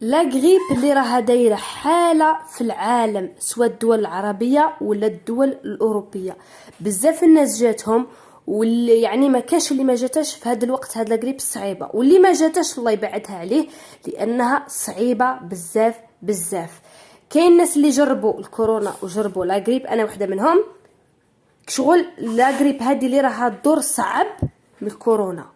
لا غريب اللي راها دايره حاله في العالم، سواء الدول العربيه ولا الدول الاوروبيه. بزاف الناس جاتهم، واللي يعني ما كاش اللي ما جاتش في هذا الوقت. هاد لا غريب الصعيبه، واللي ما جاتش الله يبعدها عليه، لانها صعيبه بزاف بزاف. كاين الناس اللي جربوا الكورونا وجربوا لا غريب، انا وحده منهم. شغل لا غريب هذه اللي راها الدور صعب من الكورونا،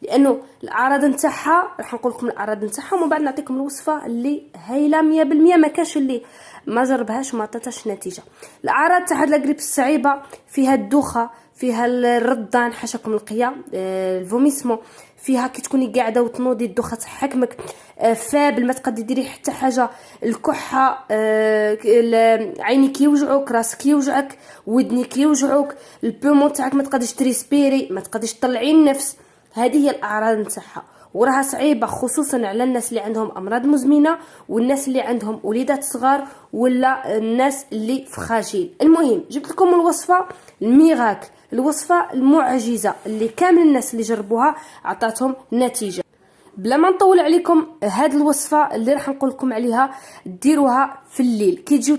لانه الاعراض نتاعها راح نقول لكم الاعراض نتاعها ومن بعد نعطيكم الوصفه اللي هايله 100%. ما كاش اللي ما جربهاش وما عطاتش نتيجه. الاعراض تاع هاد لا غريب الصعيبه فيها الدوخه، فيها الردان حاشاكم القيا، الفوميسمون، فيها كي تكوني قاعده وتنوضي الدوخه تحكمك، فابل ما تقدري ديري حتى حاجه، الكحه، عينيك يوجعوك، راسك يوجعك، ودنيك يوجعوك، البومون تاعك ما تقدريش تريسبيري، ما تقدريش تطلعي النفس. هذه هي الاعراض نتاعها، وراها صعيبه خصوصا على الناس اللي عندهم امراض مزمنه، والناس اللي عندهم وليدات صغار، ولا الناس اللي فخاجيل. المهم جبت لكم الوصفه الميراكل، الوصفه المعجزه اللي كامل الناس اللي جربوها عطاتهم نتيجه. بلا ما نطول عليكم، هاد الوصفه اللي راح نقول لكم عليها ديروها في الليل كي تجيو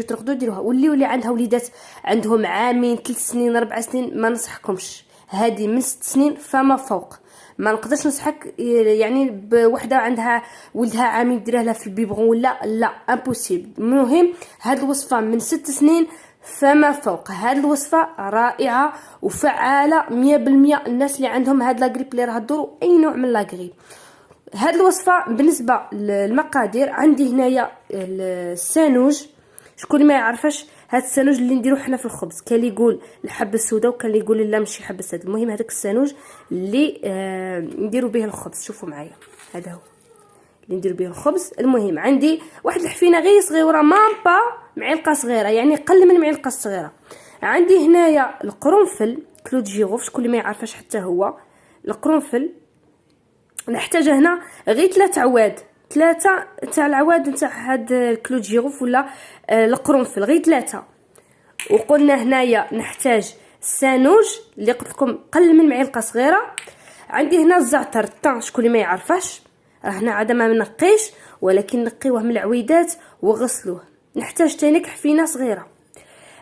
ترقدوا ديروها. واللي عندها وليدات عندهم عامين 3 سنين 4 سنين ما نصحكمش، هذه من 6 سنين فما فوق. ما نقدرش نصحك يعني بوحده عندها ولدها عامين ديرها لها في البيبغون ولا لا، امبوسيبل. المهم هاد الوصفه من 6 سنين فما فوق. هاد الوصفه رائعه وفعاله 100%. الناس اللي عندهم هاد لا غريب اللي راه تدور اي نوع من لا غريب. هاد الوصفه بالنسبه للمقادير، عندي هنايا السانوج. شكون ما يعرفش هاد السانوج اللي نديروه حنا في الخبز، كان اللي يقول الحبه السوداء وكان اللي يقول لا ماشي حبه سوداء. المهم هذاك السانوج اللي نديروا به الخبز. شوفوا معايا، هذا هو اللي ندير به الخبز. المهم عندي واحد الحفينه غير صغيره، مامبا معلقه صغيره، يعني قل من معلقه صغيره. عندي هنايا القرنفل كلو جيروف، شكون اللي ما يعرفش حتى هو القرنفل. نحتاج هنا غير 3 عواد، 3 تاع العواد نتاع هاد الكلو جيروف ولا القرنفل، غير 3. وقلنا هنايا نحتاج السانوج اللي قلت لكم قل من معلقه صغيره. عندي هنا الزعتر الطان، شكون اللي ما يعرفش راه هنا عاد ما نقيش، ولكن نقيوه من العويدات وغسلوه. نحتاج تانيك حفينه صغيره.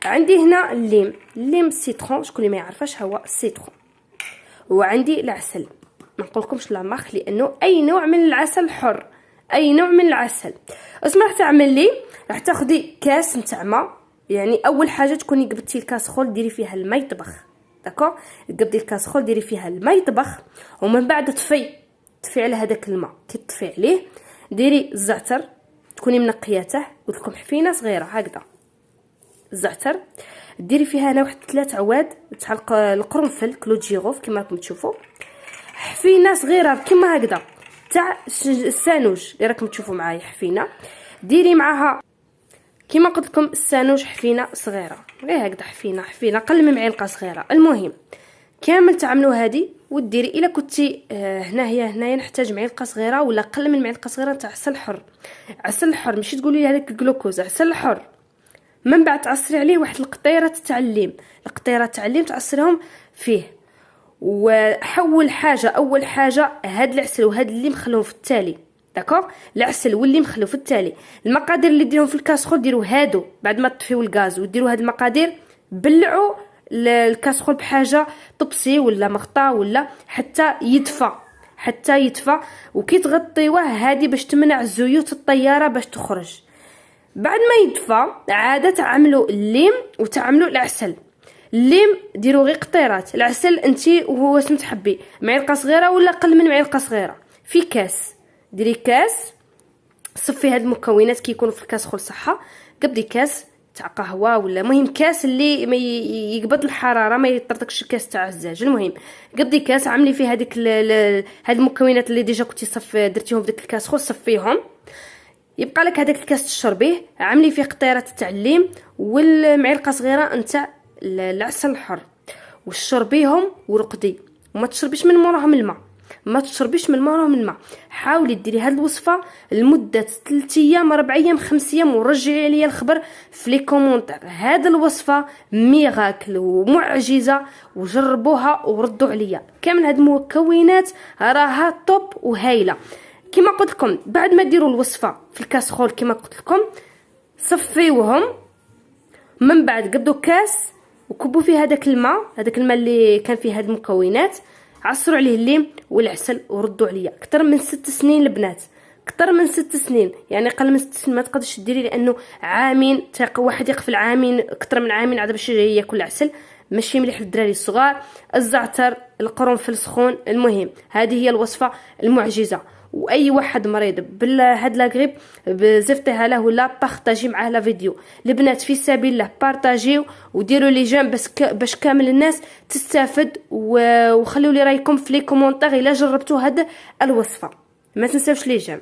عندي هنا الليم السيترون، شكون اللي ما يعرفش هو السيترون. وعندي العسل، ما نقولكمش لا مارك لانه اي نوع من العسل حر، اي نوع من العسل. اسمع راح تعمل لي، راح تاخدي كاس نتاع ما، يعني اول حاجه تكوني قبضتي الكاسخول ديري فيها الماء يطبخ، داكور. قبضي الكاسخول ديري فيها الماء يطبخ، ومن بعد طفي على هذاك الماء. كي تطفي عليه ديري الزعتر، تكوني منقياته، قلت لكم حفينه صغيره هكذا الزعتر. ديري فيها انا واحد 3 عواد تاع القرنفل كلو جيروف كما راكم تشوفوا، حفينه صغيره كما هكذا تاع السانوج اللي راكم تشوفوا معايا حفينه. ديري معاها كما قلت لكم السانوج حفينه صغيره، غير هكذا حفينه قل من معلقه صغيره. المهم كامل تعملوا هذه وديري. الا كنتي هنايا نحتاج معلقه صغيره ولا قل من معلقه صغيره تاع عسل حر. عسل حر ماشي تقولي لي هذاك الجلوكوز، عسل حر. من بعد تعصري عليه واحد القطيره تاع الليم، القطيره تاع الليم تعصريهم فيه. وحول حاجه، اول حاجه هاد العسل وهاد الليم خلوهم في التالي، داكوغ. العسل والليم خلوه في التالي. المقادير اللي ديرهم في الكاسخول ديروا هادو بعد ما تطفيو الغاز وديروا هاد المقادير. بلعوا الكاسخول بحاجه طبسي ولا مغطى ولا حتى يدفى. وكي تغطيوه هادي باش تمنع زيوت الطياره باش تخرج. بعد ما يدفى عاده تعملوا الليم وتعملوا العسل. الليم ديروا غير قطيرات، العسل انتي وهو اسم تحبي، معلقه صغيره ولا قل من معلقه صغيره في كاس. ديري كاس، صفي هاد المكونات كي يكونوا في الكاسخول صحه. قبضي كاس تاع قهوه ولا مهم كاس اللي ما يقبض الحراره، ما يطرطقش كاس تاع الزاج. المهم قبضي كاس، عملي فيه هذيك هاد المكونات اللي ديجا كنتي درتيهم في داك الكاسخول، صفيهم. يبقى لك هذاك الكاس تشربيه. عملي فيه قطيرات تاع الليم والمعلقه صغيره نتاع العسل الحر وشربيهم ورقدي. وما تشربيش من موراهم الماء، حاولي ديري هاد الوصفه لمده 3 ايام 4 ايام 5 ايام ورجعي لي الخبر في لي كومونتير. هاد الوصفه ميراكل ومعجزه، وجربوها وردوا عليا. كامل هاد المكونات راها توب وهايله. كما قلت لكم بعد ما ديروا الوصفه في الكاسخول كما قلت لكم صفيوهم، من بعد قدوا كاس وكبوا فيه هذاك الماء اللي كان فيه هاد المكونات، عصروا عليه الليم والعسل وردوا عليا. اكثر من 6 سنين البنات، اكثر من 6 سنين، يعني اقل من 6 سنين ما تقدرش ديري، لانه عامين واحد يقفل عامين اكثر من عامين عاد باش ياكل العسل ماشي مليح للدراري الصغار. الزعتر، القرنفل سخون. المهم هذه هي الوصفه المعجزه، واي واحد مريض بهاد لاغريب بزفتيها له ولا بارطاجي معاه لا فيديو. البنات في سبيل الله بارطاجيو وديروا لي جيم باش كامل الناس تستافد، وخليوا لي رايكم في لي كومونتير الا جربتوا هاد الوصفه. ما تنساوش لي جيم.